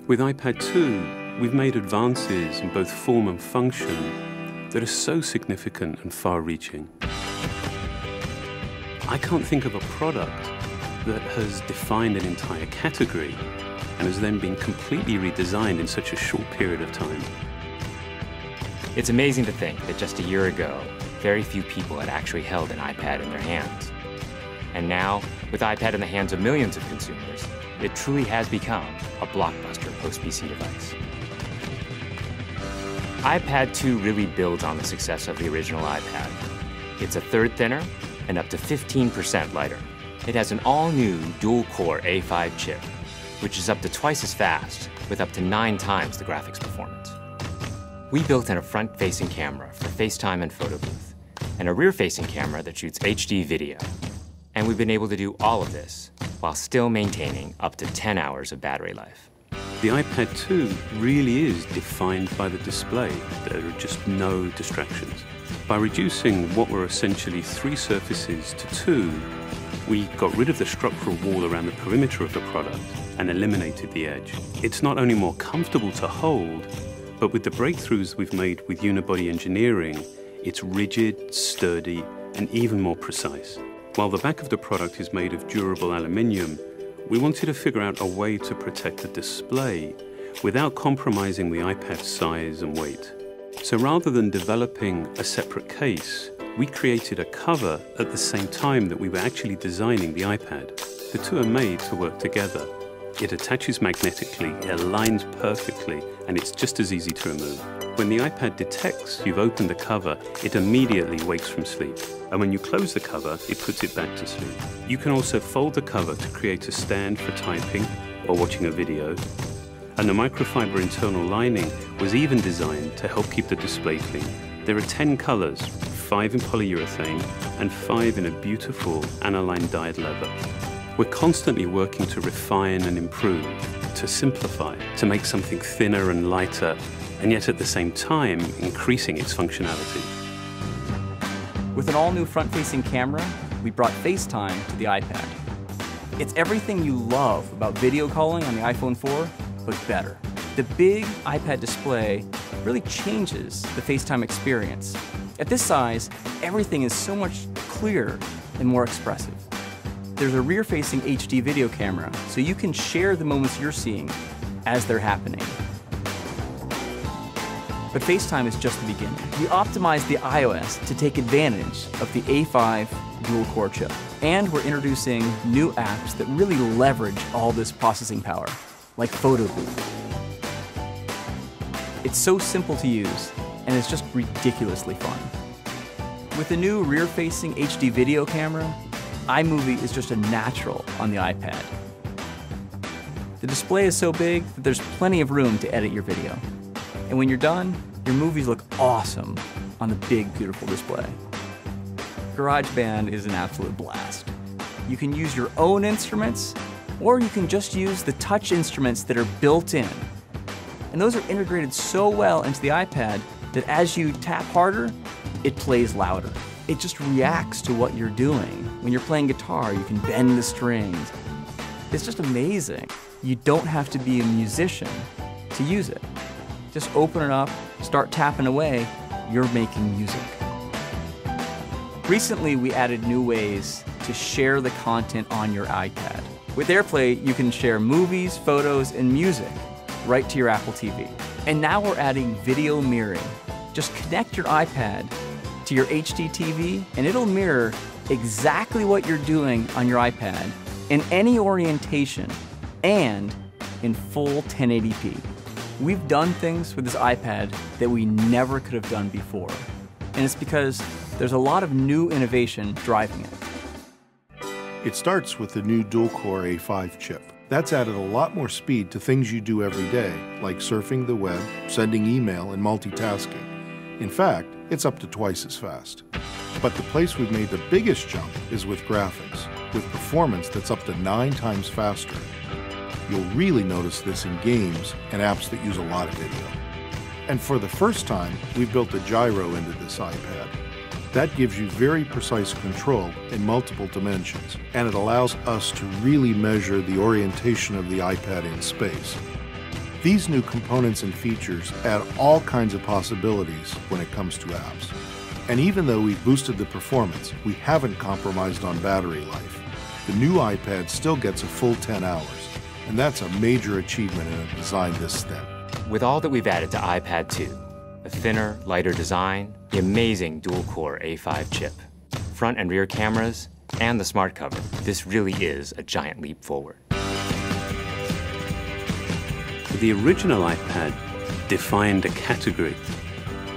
With iPad 2, we've made advances in both form and function that are so significant and far-reaching. I can't think of a product that has defined an entire category and has then been completely redesigned in such a short period of time. It's amazing to think that just a year ago, very few people had actually held an iPad in their hands. And now, with iPad in the hands of millions of consumers, it truly has become a blockbuster post-PC device. iPad 2 really builds on the success of the original iPad. It's a third thinner and up to 15% lighter. It has an all-new dual-core A5 chip, which is up to twice as fast, with up to 9 times the graphics performance. We built in a front-facing camera for FaceTime and photo booth, and a rear-facing camera that shoots HD video. And we've been able to do all of this while still maintaining up to 10 hours of battery life. The iPad 2 really is defined by the display. There are just no distractions. By reducing what were essentially 3 surfaces to 2, we got rid of the structural wall around the perimeter of the product and eliminated the edge. It's not only more comfortable to hold, but with the breakthroughs we've made with unibody engineering, it's rigid, sturdy, and even more precise. While the back of the product is made of durable aluminium, we wanted to figure out a way to protect the display without compromising the iPad's size and weight. So rather than developing a separate case, we created a cover at the same time that we were actually designing the iPad. The two are made to work together. It attaches magnetically, it aligns perfectly, and it's just as easy to remove. When the iPad detects you've opened the cover, it immediately wakes from sleep. And when you close the cover, it puts it back to sleep. You can also fold the cover to create a stand for typing or watching a video. And the microfiber internal lining was even designed to help keep the display clean. There are 10 colors, 5 in polyurethane and 5 in a beautiful aniline dyed leather. We're constantly working to refine and improve, to simplify, to make something thinner and lighter, and yet at the same time, increasing its functionality. With an all-new front-facing camera, we brought FaceTime to the iPad. It's everything you love about video calling on the iPhone 4, but better. The big iPad display really changes the FaceTime experience. At this size, everything is so much clearer and more expressive. There's a rear-facing HD video camera, so you can share the moments you're seeing as they're happening. But FaceTime is just the beginning. We optimized the iOS to take advantage of the A5 dual-core chip. And we're introducing new apps that really leverage all this processing power, like Photo Booth. It's so simple to use, and it's just ridiculously fun. With the new rear-facing HD video camera, iMovie is just a natural on the iPad. The display is so big that there's plenty of room to edit your video. And when you're done, your movies look awesome on the big, beautiful display. GarageBand is an absolute blast. You can use your own instruments, or you can just use the touch instruments that are built in. And those are integrated so well into the iPad that as you tap harder, it plays louder. It just reacts to what you're doing. When you're playing guitar, you can bend the strings. It's just amazing. You don't have to be a musician to use it. Just open it up, start tapping away, you're making music. Recently, we added new ways to share the content on your iPad. With AirPlay, you can share movies, photos, and music right to your Apple TV. And now we're adding video mirroring. Just connect your iPad to your HD TV, and it'll mirror exactly what you're doing on your iPad in any orientation and in full 1080p. We've done things with this iPad that we never could have done before. And it's because there's a lot of new innovation driving it. It starts with the new dual-core A5 chip. That's added a lot more speed to things you do every day, like surfing the web, sending email, and multitasking. In fact, it's up to twice as fast. But the place we've made the biggest jump is with graphics, with performance that's up to 9 times faster. You'll really notice this in games and apps that use a lot of video. And for the first time, we've built a gyro into this iPad. That gives you very precise control in multiple dimensions, and it allows us to really measure the orientation of the iPad in space. These new components and features add all kinds of possibilities when it comes to apps. And even though we've boosted the performance, we haven't compromised on battery life. The new iPad still gets a full 10 hours, and that's a major achievement in a design this thin. With all that we've added to iPad 2, a thinner, lighter design, the amazing dual-core A5 chip, front and rear cameras, and the smart cover, this really is a giant leap forward. The original iPad defined a category,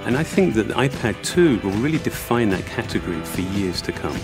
and I think that the iPad 2 will really define that category for years to come.